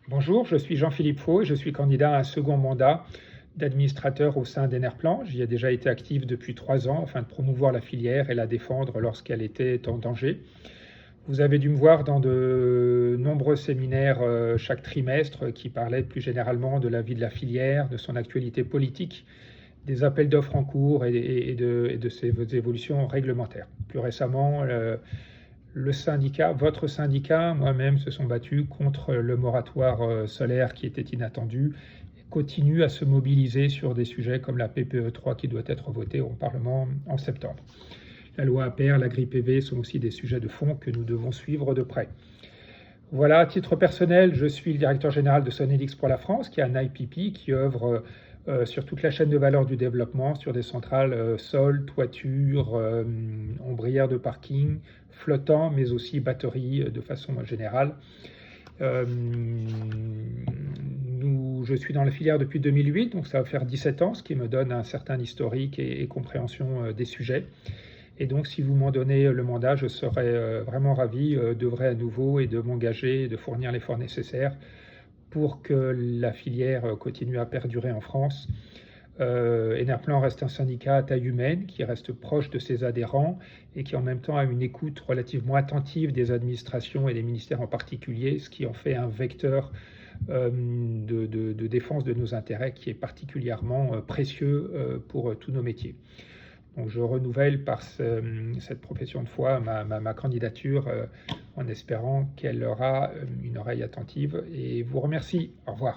Bonjour, je suis Jean-Philippe Faux et je suis candidat à un second mandat d'administrateur au sein d'Enerplan. J'y ai déjà été actif depuis 3 ans afin de promouvoir la filière et la défendre lorsqu'elle était en danger. Vous avez dû me voir dans de nombreux séminaires chaque trimestre qui parlaient plus généralement de la vie de la filière, de son actualité politique, des appels d'offres en cours et de ses évolutions réglementaires. Plus récemment, le syndicat, votre syndicat, moi-même, se sont battus contre le moratoire solaire qui était inattendu et continue à se mobiliser sur des sujets comme la PPE 3 qui doit être votée au Parlement en septembre. La loi APR, la grille PV sont aussi des sujets de fond que nous devons suivre de près. Voilà, à titre personnel, je suis le directeur général de Sonelix pour la France, qui est un IPP qui œuvre sur toute la chaîne de valeur du développement, sur des centrales sol, toiture, ombrières de parking, flottants, mais aussi batteries de façon générale. Je suis dans la filière depuis 2008, donc ça va faire 17 ans, ce qui me donne un certain historique et compréhension des sujets. Et donc, si vous m'en donnez le mandat, je serai vraiment ravi d'œuvrer à nouveau et de m'engager et de fournir l'effort nécessaire pour que la filière continue à perdurer en France. Enerplan reste un syndicat à taille humaine qui reste proche de ses adhérents et qui en même temps a une écoute relativement attentive des administrations et des ministères en particulier, ce qui en fait un vecteur de défense de nos intérêts qui est particulièrement précieux pour tous nos métiers. Donc je renouvelle par cette profession de foi ma candidature en espérant qu'elle aura une oreille attentive et vous remercie. Au revoir.